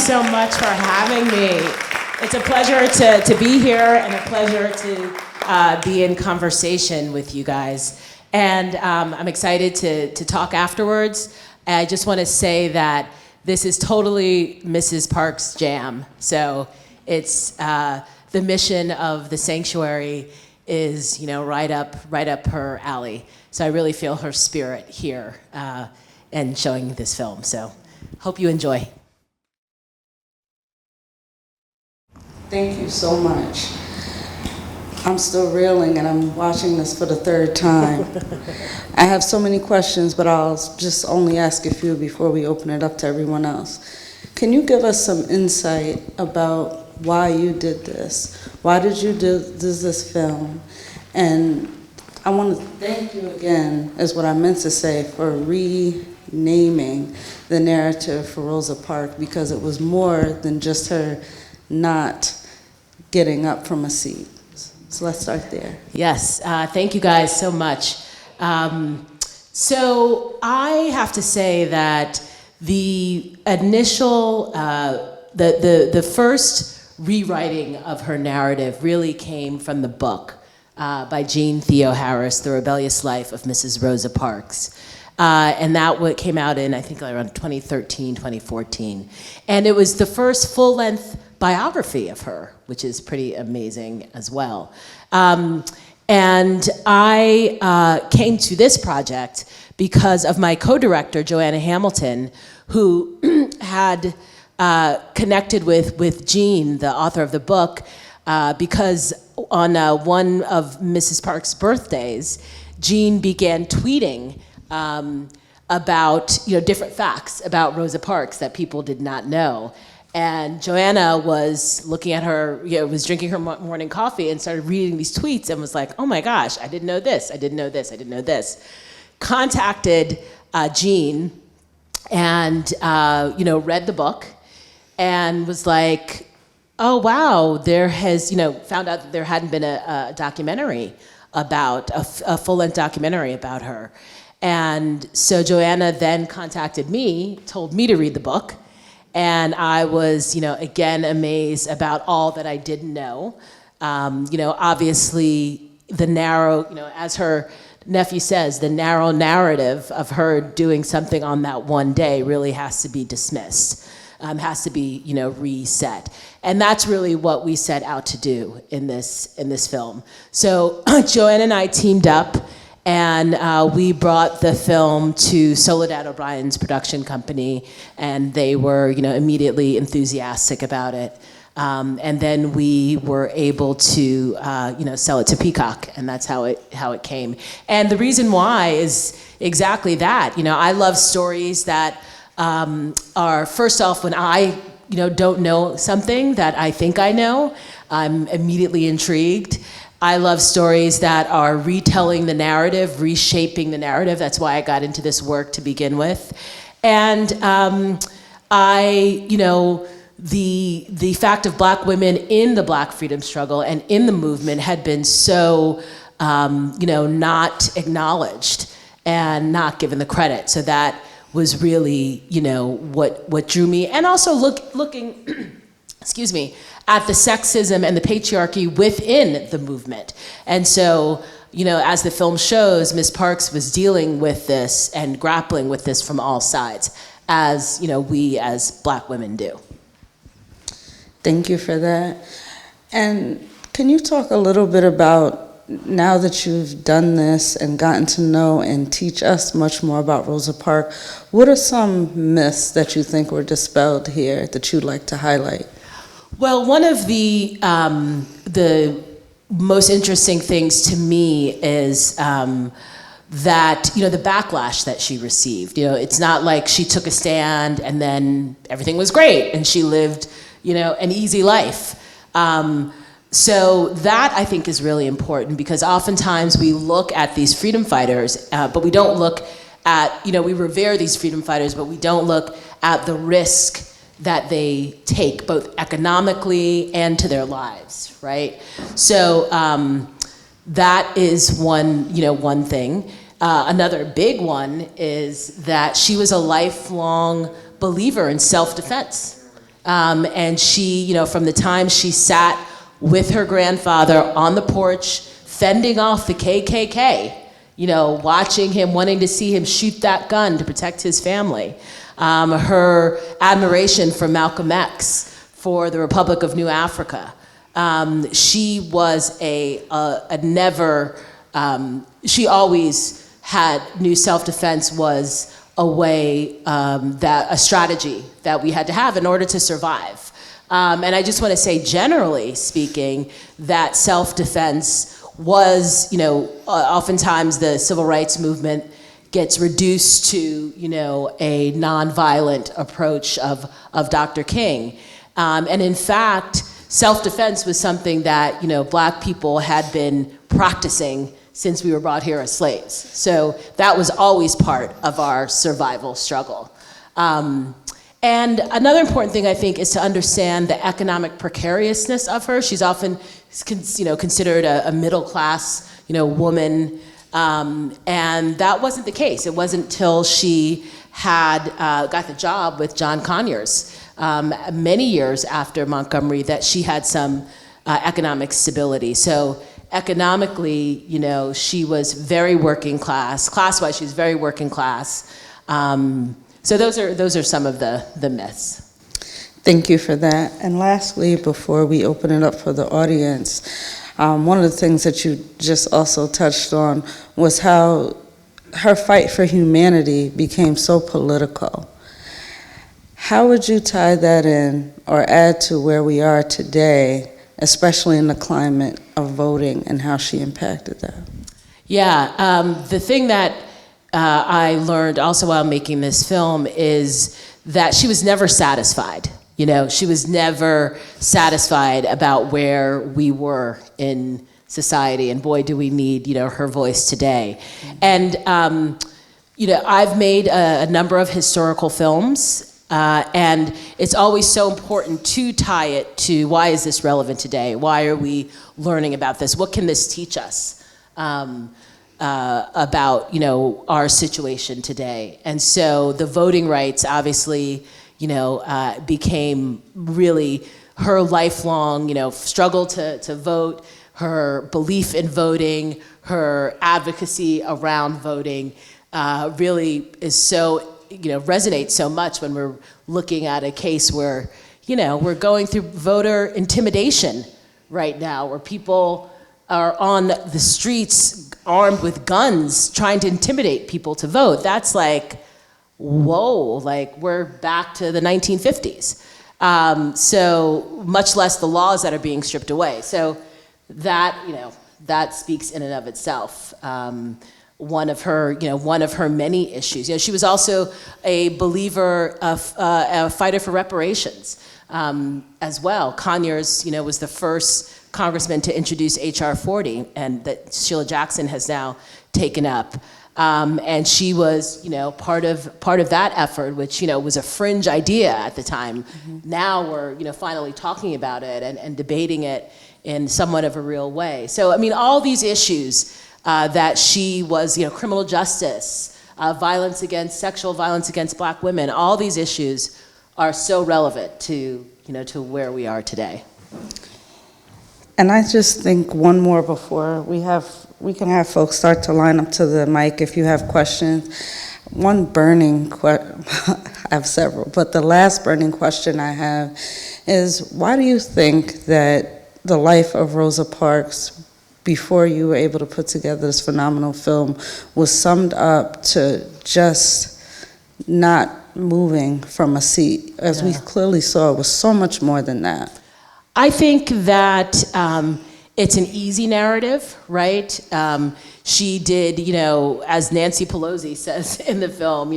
so much for having me. It's a pleasure to be here and a pleasure to be in conversation with you guys. And I'm excited to talk afterwards. I just want to say that this is totally Mrs. Parks' jam. So it's the mission of the sanctuary is, right up her alley. So I really feel her spirit here and showing this film. So hope you enjoy. Thank you so much. I'm still reeling and I'm watching this for the third time. I have so many questions, but I'll just only ask a few before we open it up to everyone else. Can you give us some insight about why you did this? Why did you do this film? And I want to thank you again, is what I meant to say, for renaming the narrative for Rosa Parks, because it was more than just her not getting up from a seat. So let's start there. Yes, thank you guys so much. So I have to say that the initial, the first rewriting of her narrative really came from the book by Jean Theo Harris, The Rebellious Life of Mrs. Rosa Parks. And that came out in, I think, around 2013, 2014. And it was the first full-length biography of her, which is pretty amazing as well. And I came to this project because of my co-director, Joanna Hamilton, who had connected with Jean, the author of the book, because on one of Mrs. Parks' birthdays, Jean began tweeting about different facts about Rosa Parks that people did not know. And Joanna was looking at her, was drinking her morning coffee and started reading these tweets and was like, oh my gosh, I didn't know this, I didn't know this, I didn't know this. Contacted Jean and read the book and was like, oh wow, there has, found out that there hadn't been a documentary about, a full-length documentary about her. And so Joanna then contacted me, told me to read the book, and I was, again, amazed about all that I didn't know. Obviously the narrow, as her nephew says, the narrow narrative of her doing something on that one day really has to be dismissed, has to be, reset. And that's really what we set out to do in this film. So Joanna and I teamed up, and we brought the film to Soledad O'Brien's production company, and they were, immediately enthusiastic about it. And then we were able to, sell it to Peacock, and that's how it came. And the reason why is exactly that. I love stories that are, first off, when I, don't know something that I think I know, I'm immediately intrigued. I love stories that are retelling the narrative, reshaping the narrative. That's why I got into this work to begin with. And the fact of Black women in the Black freedom struggle and in the movement had been so, not acknowledged and not given the credit. So that was really, what drew me. And also looking, excuse me, at the sexism and the patriarchy within the movement. And so, as the film shows, Ms. Parks was dealing with this and grappling with this from all sides, as, we as Black women do. Thank you for that. And can you talk a little bit about, now that you've done this and gotten to know and teach us much more about Rosa Parks, what are some myths that you think were dispelled here that you'd like to highlight? Well, one of the most interesting things to me is that, the backlash that she received. It's not like she took a stand and then everything was great and she lived, an easy life. So that, I think, is really important, because oftentimes we look at these freedom fighters, but we don't look at, we revere these freedom fighters, but we don't look at the risk that they take, both economically and to their lives, right? So that is one thing. Another big one is that she was a lifelong believer in self-defense. And she, from the time she sat with her grandfather on the porch, fending off the KKK, watching him, wanting to see him shoot that gun to protect his family. Her admiration for Malcolm X, for the Republic of New Africa. She was she always knew self-defense was a way, a strategy that we had to have in order to survive. And I just want to say, generally speaking, that self-defense was, oftentimes the civil rights movement gets reduced to, a nonviolent approach of Dr. King. And in fact, self-defense was something that, Black people had been practicing since we were brought here as slaves. So that was always part of our survival struggle. And another important thing, I think, is to understand the economic precariousness of her. She's often, considered a middle-class, woman, and that wasn't the case. It wasn't until she had got the job with John Conyers many years after Montgomery that she had some economic stability. So economically, she was very working class. Class-wise, she was very working class. So those are some of the myths. Thank you for that. And lastly, before we open it up for the audience, one of the things that you just also touched on was how her fight for humanity became so political. How would you tie that in or add to where we are today, especially in the climate of voting, and how she impacted that? Yeah, the thing that I learned also while making this film is that she was never satisfied. She was never satisfied about where we were in society, and boy, do we need, her voice today. And, I've made a number of historical films, and it's always so important to tie it to why is this relevant today? Why are we learning about this? What can this teach us about, our situation today? And so the voting rights, obviously, became really her lifelong, struggle to vote, her belief in voting, her advocacy around voting, really is so, resonates so much when we're looking at a case where, we're going through voter intimidation right now, where people are on the streets armed with guns trying to intimidate people to vote. That's like, whoa, like we're back to the 1950s. So much less the laws that are being stripped away. So that, that speaks in and of itself. One of her many issues. She was also a believer of a fighter for reparations as well. Conyers, was the first congressman to introduce H.R. 40, and that Sheila Jackson has now taken up. And she was, part of that effort, which, was a fringe idea at the time. Mm-hmm. Now we're, finally talking about it and debating it in somewhat of a real way. So, all these issues that she was, criminal justice, sexual violence against Black women, all these issues are so relevant to, to where we are today. And I just think one more before we can have folks start to line up to the mic if you have questions. One burning question, I have several, but the last burning question I have is, why do you think that the life of Rosa Parks, before you were able to put together this phenomenal film, was summed up to just not moving from a seat? As we clearly saw, it was so much more than that. I think that it's an easy narrative, right? She did, as Nancy Pelosi says in the film,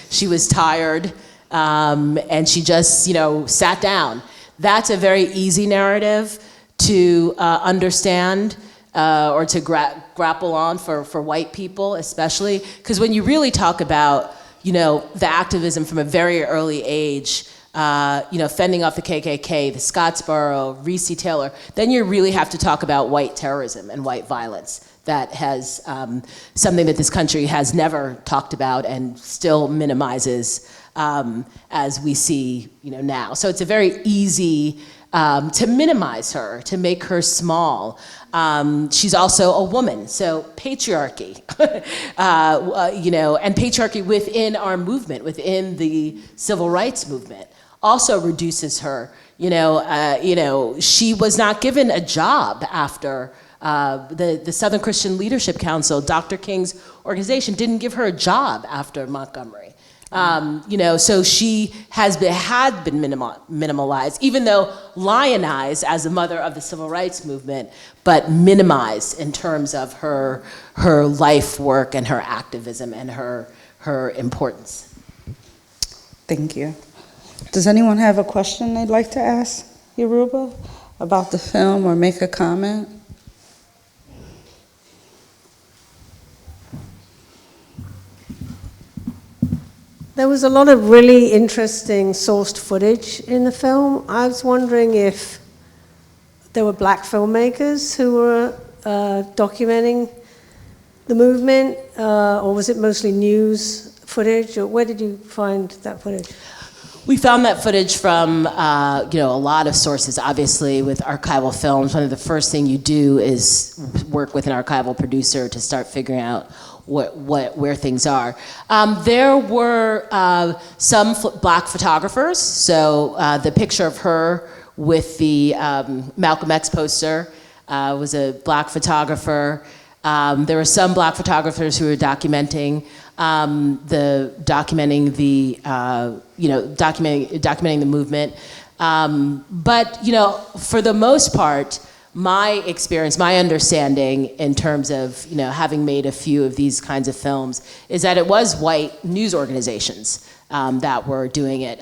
she was tired and she just, sat down. That's a very easy narrative to understand or to grapple on for white people especially. Because when you really talk about, the activism from a very early age, fending off the KKK, the Scottsboro, Recy Taylor, then you really have to talk about white terrorism and white violence. That has something that this country has never talked about and still minimizes as we see, now. So it's a very easy to minimize her, to make her small. She's also a woman, so patriarchy, and patriarchy within our movement, within the civil rights movement, also reduces her. She was not given a job after the Southern Christian Leadership Council, Dr. King's organization, didn't give her a job after Montgomery. So she had been minimalized, even though lionized as a mother of the civil rights movement, but minimized in terms of her life work and her activism and her importance. Thank you. Does anyone have a question they'd like to ask Yoruba about the film or make a comment? There was a lot of really interesting sourced footage in the film. I was wondering if there were black filmmakers who were documenting the movement, or was it mostly news footage, or where did you find that footage? We found that footage from a lot of sources. Obviously, with archival films, one of the first things you do is work with an archival producer to start figuring out where things are. There were some black photographers. So the picture of her with the Malcolm X poster was a black photographer. There were some black photographers who were documenting documenting the movement. But for the most part, my experience, my understanding in terms of having made a few of these kinds of films is that it was white news organizations that were doing it.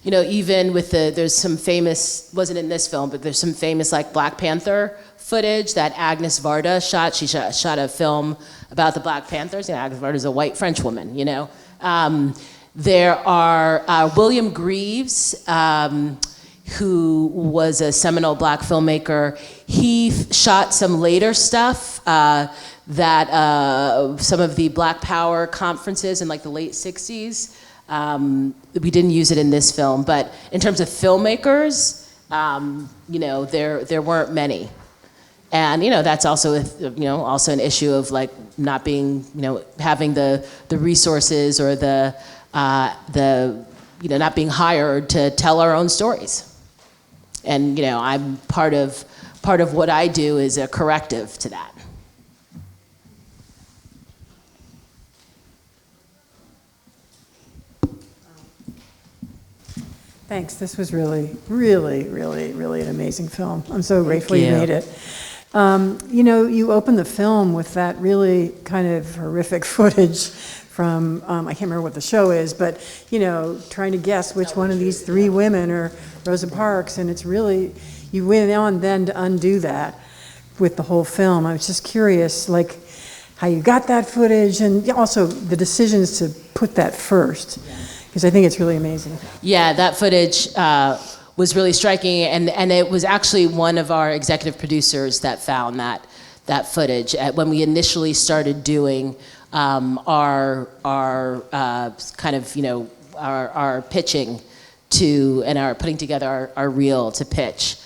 Even with there's some famous, wasn't in this film, but there's some famous like Black Panther footage that Agnes Varda shot. She shot a film about the Black Panthers. Agnes Varda is a white French woman. There are William Greaves, who was a seminal black filmmaker. He shot some later stuff that some of the Black Power conferences in like the late 60s. We didn't use it in this film, but in terms of filmmakers, there weren't many. And that's also also an issue of like not being having the resources or the not being hired to tell our own stories. And I'm part of what I do is a corrective to that. Thanks. This was really, really, really, really an amazing film. I'm so grateful you made it. You open the film with that really kind of horrific footage from, I can't remember what the show is, but, trying to guess which one of these three women are Rosa Parks, and it's really, you went on then to undo that with the whole film. I was just curious, like, how you got that footage, and also the decisions to put that first, because I think it's really amazing. Yeah, that footage was really striking, and it was actually one of our executive producers that found that footage. When we initially started doing our pitching to, and our putting together our reel to pitch.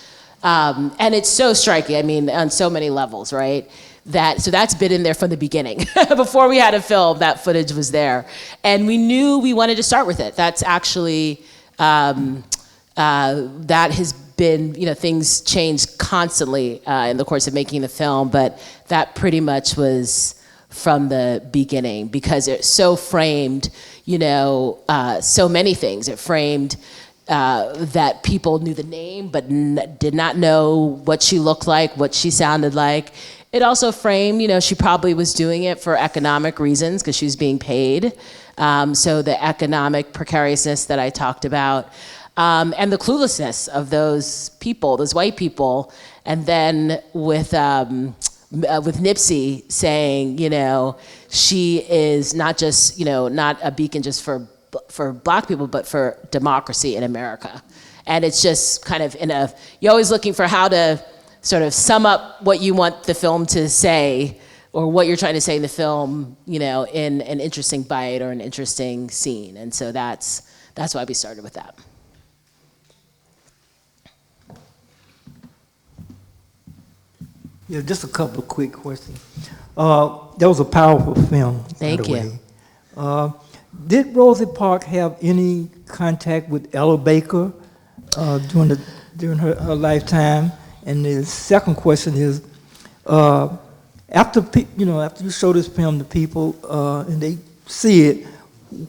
And it's so striking, I mean, on so many levels, right? So that's been in there from the beginning. Before we had a film, that footage was there. And we knew we wanted to start with it. That's actually, that has been, things change constantly in the course of making the film, but that pretty much was from the beginning because it so framed, so many things. It framed that people knew the name but did not know what she looked like, what she sounded like. It also framed, she probably was doing it for economic reasons because she was being paid. So the economic precariousness that I talked about, and the cluelessness of those people, those white people, and then with Nipsey saying, she is not just, not a beacon just for black people, but for democracy in America. And it's just kind of you're always looking for how to sort of sum up what you want the film to say, or what you're trying to say in the film, you know, in an interesting bite or an interesting scene. And so that's why we started with that. Yeah, just a couple of quick questions. That was a powerful film. Thank you. Did Rosa Parks have any contact with Ella Baker during her lifetime? And the second question is, after you show this film to people and they see it,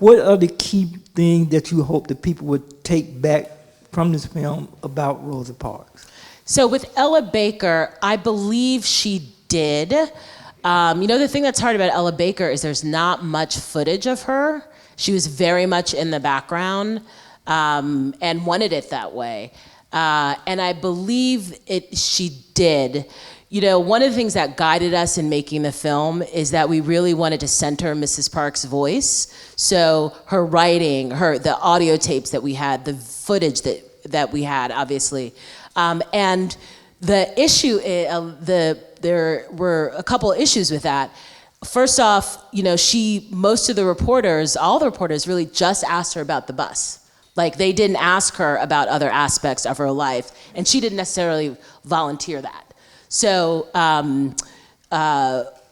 what are the key things that you hope that people would take back from this film about Rosa Parks? So with Ella Baker, I believe she did. You know, the thing that's hard about Ella Baker is there's not much footage of her. She was very much in the background and wanted it that way. And I believe she did. You know, one of the things that guided us in making the film is that we really wanted to center Mrs. Parks' voice. So her writing, the audio tapes that we had, the footage that we had, obviously. And the issue, there were a couple of issues with that. First off, you know, most of the reporters, all the reporters really just asked her about the bus. Like, they didn't ask her about other aspects of her life, and she didn't necessarily volunteer that. So,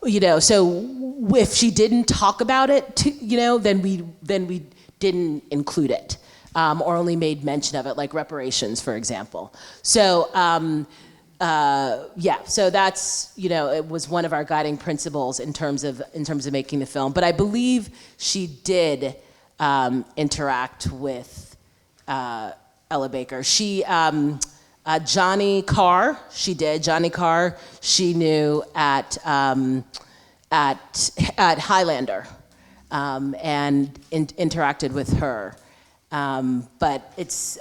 you know, so if she didn't talk about it, you know, then we didn't include it, or only made mention of it, like reparations, for example. So, yeah, so that's, you know, it was one of our guiding principles in terms of making the film. But I believe she did interact with Ella Baker. Johnny Carr, she did. Johnny Carr, she knew at Highlander, and interacted with her. But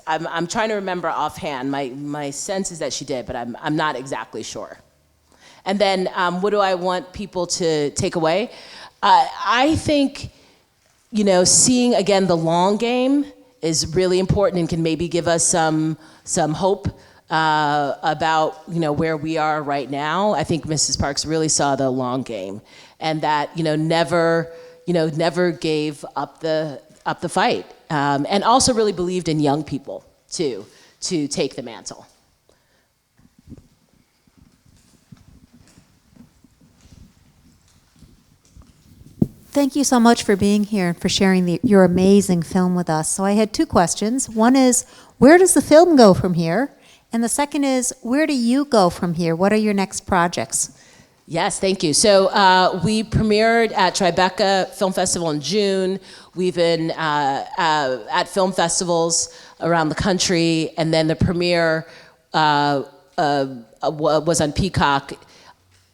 I'm trying to remember offhand. My sense is that she did, but I'm not exactly sure. And then what do I want people to take away? I think, you know, seeing again the long game is really important and can maybe give us some hope about, you know, where we are right now. I think Mrs. Parks really saw the long game, and that, you know, never gave up the fight, and also really believed in young people too, to take the mantle. Thank you so much for being here and for sharing your amazing film with us. So I had two questions. One is, where does the film go from here? And the second is, where do you go from here? What are your next projects? Yes, thank you. So we premiered at Tribeca Film Festival in June. We've been at film festivals around the country, and then the premiere was on Peacock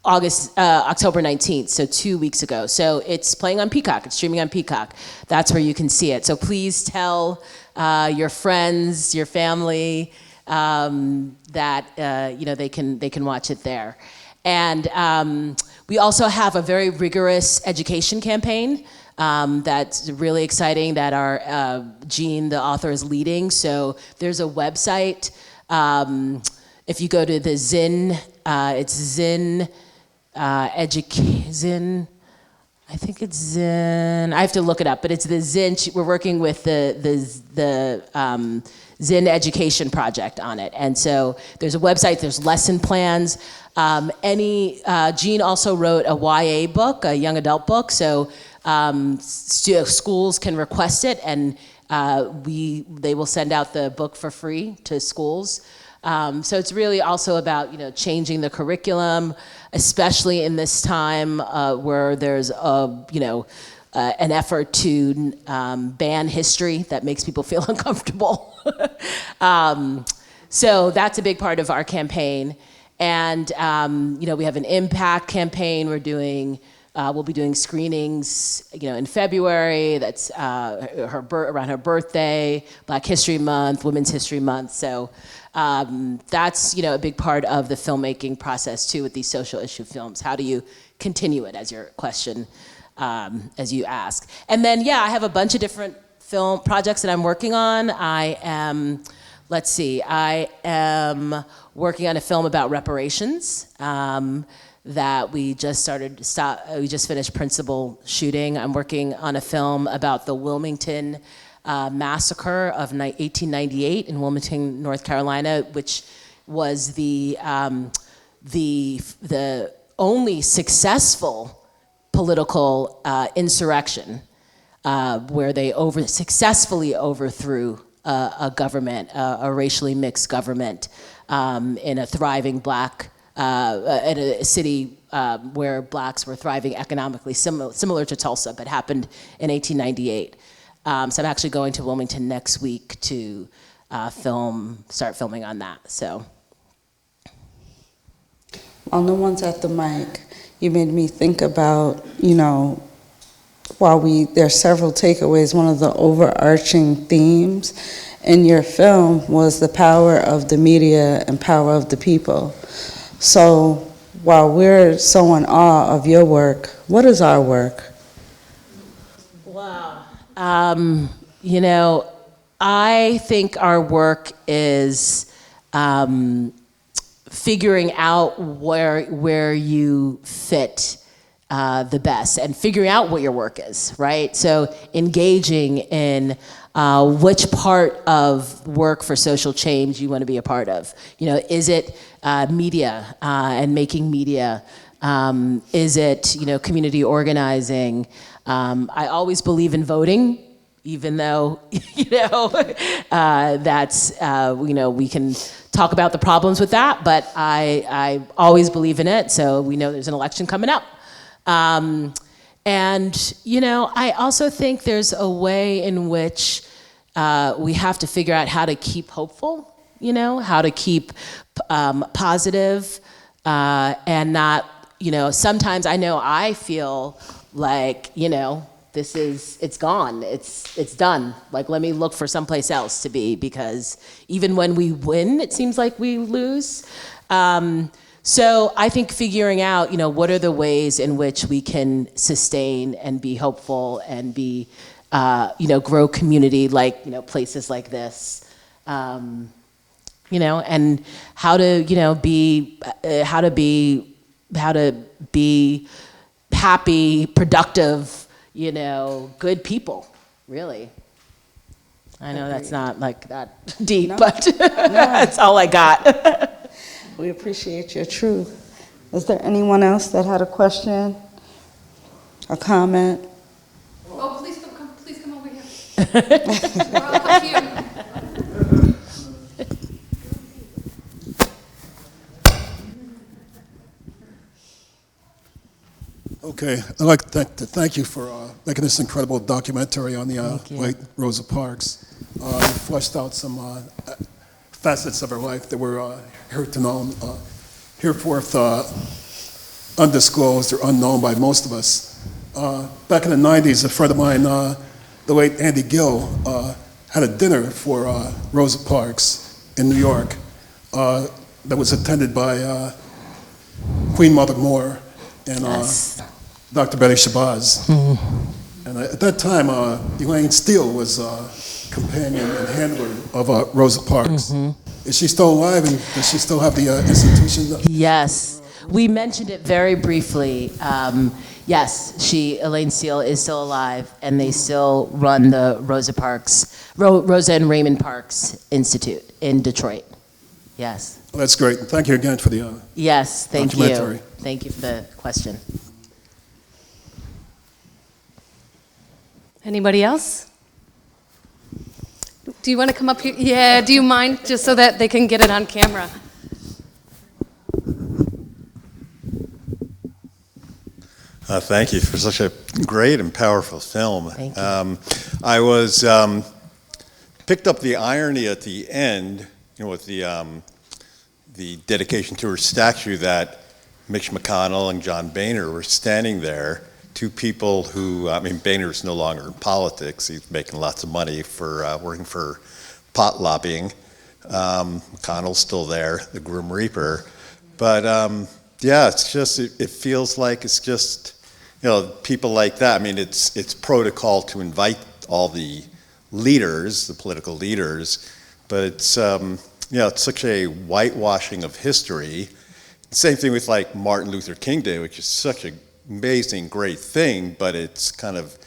October 19th, so 2 weeks ago. So it's playing on Peacock, it's streaming on Peacock. That's where you can see it. So please tell your friends, your family, that you know, they can watch it there. And we also have a very rigorous education campaign that's really exciting that our Jean, the author, is leading. So there's a website. If you go to the Zinn, it's Zinn, Zinn, I think it's Zinn. I have to look it up, but it's the Zinn. We're working with the Zinn Education Project on it, and so there's a website. There's lesson plans. Jean also wrote a YA book, a young adult book. So schools can request it, and they will send out the book for free to schools. So it's really also about, you know, changing the curriculum, especially in this time where there's an effort to ban history that makes people feel uncomfortable. So that's a big part of our campaign. And you know, we have an impact campaign. We'll be doing screenings, you know, in February. That's around her birthday, Black History Month, Women's History Month. So that's, you know, a big part of the filmmaking process too with these social issue films. How do you continue it, as your question, as you ask? And then, yeah, I have a bunch of different film projects that I'm working on. I am working on a film about reparations that we just finished principal shooting. I'm working on a film about the Wilmington massacre of 1898 in Wilmington, North Carolina, which was the only successful political insurrection where they successfully overthrew a government, a racially mixed government in a thriving black, in a city where blacks were thriving economically, similar to Tulsa, but happened in 1898. So I'm actually going to Wilmington next week to start filming on that. So. While no one's at the mic, you made me think about, there are several takeaways. One of the overarching themes in your film was the power of the media and power of the people. So while we're so in awe of your work, what is our work? Wow. I think our work is figuring out where you fit the best and figuring out what your work is, right? So engaging in which part of work for social change you want to be a part of. Is it media and making media? Is it, community organizing? I always believe in voting, even though, that's, we can talk about the problems with that, but I always believe in it, so we know there's an election coming up. I also think there's a way in which we have to figure out how to keep hopeful, how to keep positive, and not, sometimes I know I feel like, it's gone, it's done. Like, let me look for someplace else to be, because even when we win, it seems like we lose. So I think figuring out, what are the ways in which we can sustain and be hopeful and be, grow community, like, places like this, and how to be happy, productive, good people, really. I know that's not like that deep, but that's all I got. We appreciate your truth. Is there anyone else that had a question, a comment? Oh, please come over here. We're all up here. Okay, I'd like to thank you for making this incredible documentary on the late Rosa Parks. You fleshed out some facets of her life that were hereforth undisclosed or unknown by most of us. Back in the 90s, a friend of mine, the late Andy Gill, had a dinner for Rosa Parks in New York that was attended by Queen Mother Moore and Dr. Betty Shabazz. And at that time, Elaine Steele was companion and handler of Rosa Parks. Is she still alive, and does she still have the institution? Yes, we mentioned it very briefly. Yes, Elaine Steele is still alive, and they still run the Rosa and Raymond Parks Institute in Detroit. Yes. Well, that's great. Thank you again for the yes, thank documentary. you. Thank you for the question. Anybody else? Do you want to come up here? Yeah, do you mind, just so that they can get it on camera? Thank you for such a great and powerful film. Thank you. I was picked up the irony at the end, with the dedication to her statue, that Mitch McConnell and John Boehner were standing there. Two people who, Boehner's no longer in politics. He's making lots of money for working for pot lobbying. McConnell's still there, the Grim Reaper. But it's just, it feels like it's just, people like that. It's protocol to invite all the leaders, the political leaders, but it's it's such a whitewashing of history. Same thing with like Martin Luther King Day, which is such an amazing, great thing, but it's kind of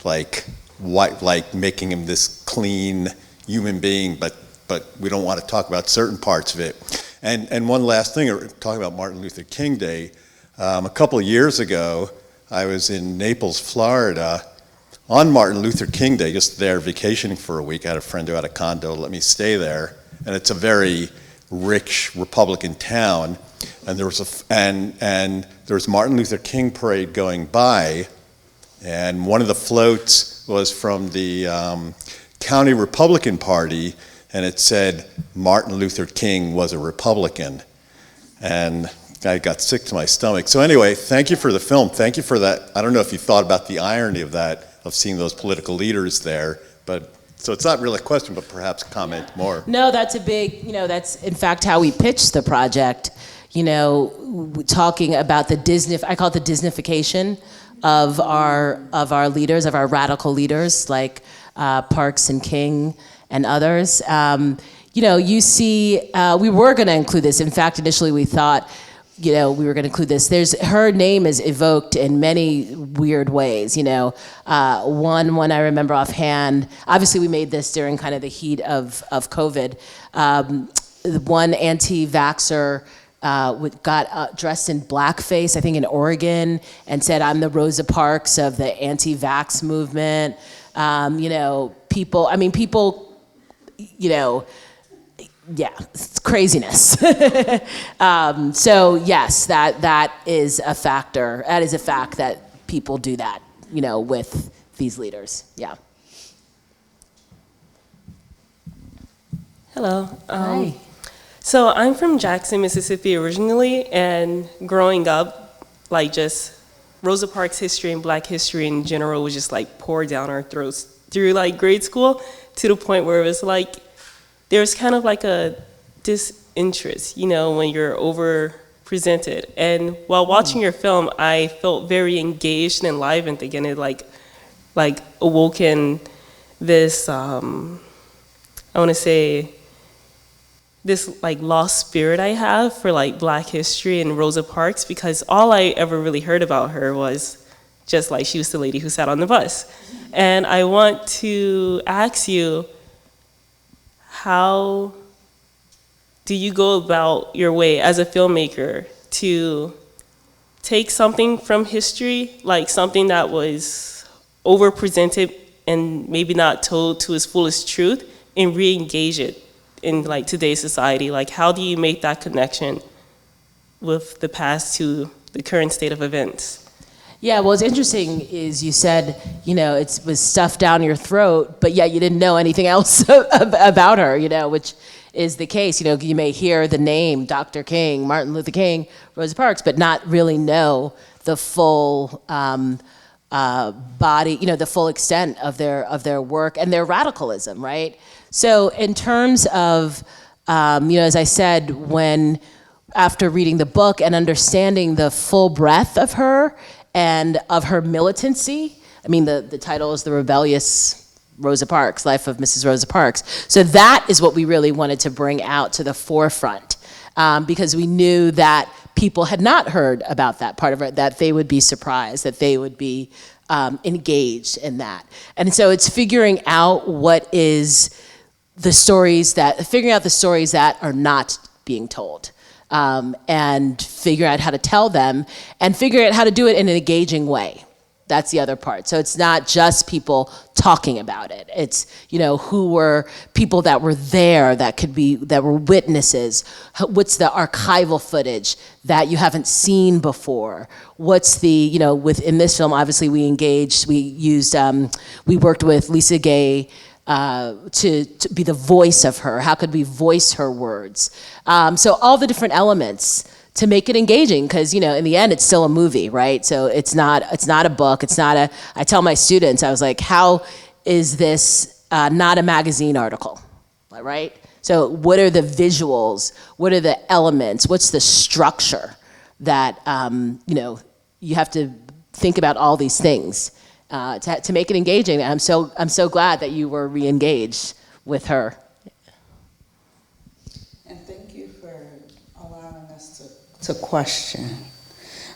like making him this clean human being, but we don't want to talk about certain parts of it. And one last thing, talking about Martin Luther King Day, a couple of years ago, I was in Naples, Florida, on Martin Luther King Day, just there vacationing for a week. I had a friend who had a condo, let me stay there, and it's a very rich Republican town. And there was there was Martin Luther King parade going by, and one of the floats was from the County Republican Party, and it said Martin Luther King was a Republican, and I got sick to my stomach. So anyway, thank you for the film. Thank you for that. I don't know if you thought about the irony of that, of seeing those political leaders there, but so it's not really a question, but perhaps comment more. No, that's a big, that's in fact how we pitched the project. Talking about I call it the Disneyfication of our leaders, of our radical leaders, like Parks and King and others. You see, we were going to include this. In fact, initially we thought, we were going to include this. Her name is evoked in many weird ways. One I remember offhand. Obviously, we made this during kind of the heat of COVID. One anti-vaxxer got dressed in blackface, I think in Oregon, and said, "I'm the Rosa Parks of the anti-vax movement." People, it's craziness. So yes, that is a factor. That is a fact that people do that, with these leaders. Yeah. Hello. Hi. So I'm from Jackson, Mississippi originally, and growing up, just Rosa Parks history and Black history in general was just poured down our throats through grade school, to the point where it was there's kind of a disinterest, when you're over-presented. And while watching your film, I felt very engaged and enlivened again. It awoken this, I want to say, this lost spirit I have for Black history and Rosa Parks, because all I ever really heard about her was just she was the lady who sat on the bus. And I want to ask you, how do you go about your way as a filmmaker to take something from history, something that was overpresented and maybe not told to its fullest truth, and re-engage it in today's society? How do you make that connection with the past to the current state of events? Yeah, what's interesting is you said, it was stuffed down your throat, but yet you didn't know anything else about her, which is the case. You may hear the name Dr. King, Martin Luther King, Rosa Parks, but not really know the full body, the full extent of their work and their radicalism, right? So in terms of, as I said, after reading the book and understanding the full breadth of her and of her militancy, the title is The Rebellious Rosa Parks, Life of Mrs. Rosa Parks. So that is what we really wanted to bring out to the forefront, because we knew that people had not heard about that part of it, that they would be surprised, that they would be engaged in that. And so it's figuring out figuring out the stories that are not being told, and figure out how to tell them, and figure out how to do it in an engaging way. That's the other part. So it's not just people talking about it. It's, who were people that were there, that were witnesses. What's the archival footage that you haven't seen before? What's the, within this film, obviously we worked with Lisa Gay to be the voice of her. How could we voice her words? So all the different elements to make it engaging, because in the end it's still a movie, right? So it's not a book. I tell my students, I was like, how is this not a magazine article, right? So what are the visuals? What are the elements? What's the structure that you have to think about all these things to make it engaging. And I'm so glad that you were re-engaged with her. to question.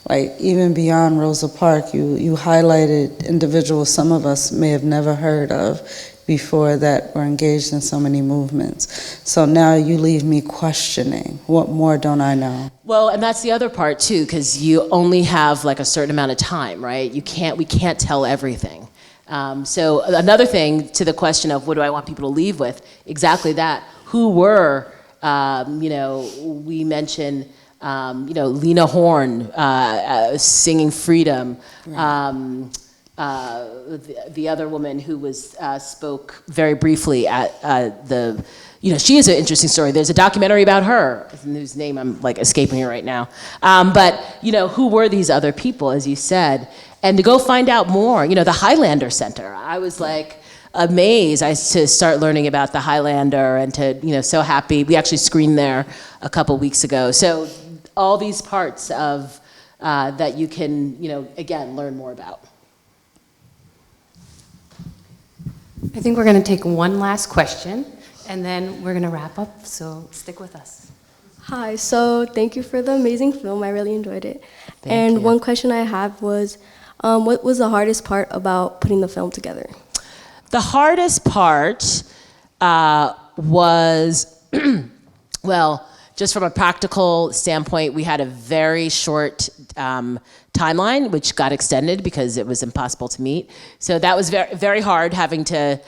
Like, even beyond Rosa Parks, you highlighted individuals some of us may have never heard of before that were engaged in so many movements. So now you leave me questioning, what more don't I know? Well, and that's the other part too, because you only have like a certain amount of time, right? We can't tell everything. So another thing to the question of what do I want people to leave with, exactly that. Who were, we mentioned, Lena Horne singing Freedom. Right. The other woman who was spoke very briefly at she is an interesting story. There's a documentary about her, whose name I'm like escaping here right now. But who were these other people, as you said, and to go find out more. The Highlander Center. I was like amazed to start learning about the Highlander, and to so happy. We actually screened there a couple weeks ago. So all these parts of that you can again learn more about. I think we're going to take one last question, and then we're going to wrap up, so stick with us. Hi, so thank you for the amazing film. I really enjoyed it. Thank you. One question I have was, what was the hardest part about putting the film together? The hardest part was, well, just from a practical standpoint, we had a very short timeline, which got extended because it was impossible to meet. So that was very, very hard, having to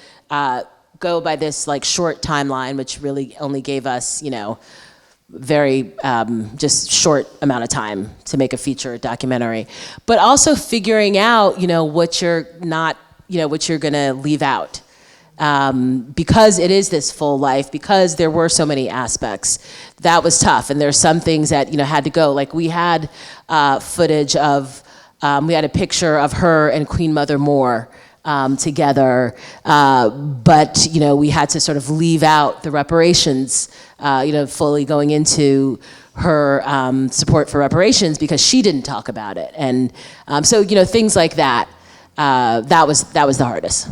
go by this like short timeline, which really only gave us, very just short amount of time to make a feature documentary. But also figuring out, what you're not, what you're gonna leave out. Because it is this full life, because there were so many aspects, that was tough. And there's some things that, had to go. Like we had footage of, we had a picture of her and Queen Mother Moore together, but, we had to sort of leave out the reparations, fully going into her support for reparations because she didn't talk about it. And so, things like that, that was the hardest.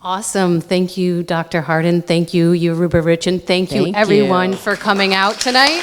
Awesome. Thank you, Dr. Harden. Thank you, Yoruba Richen. Thank you, everyone, for coming out tonight.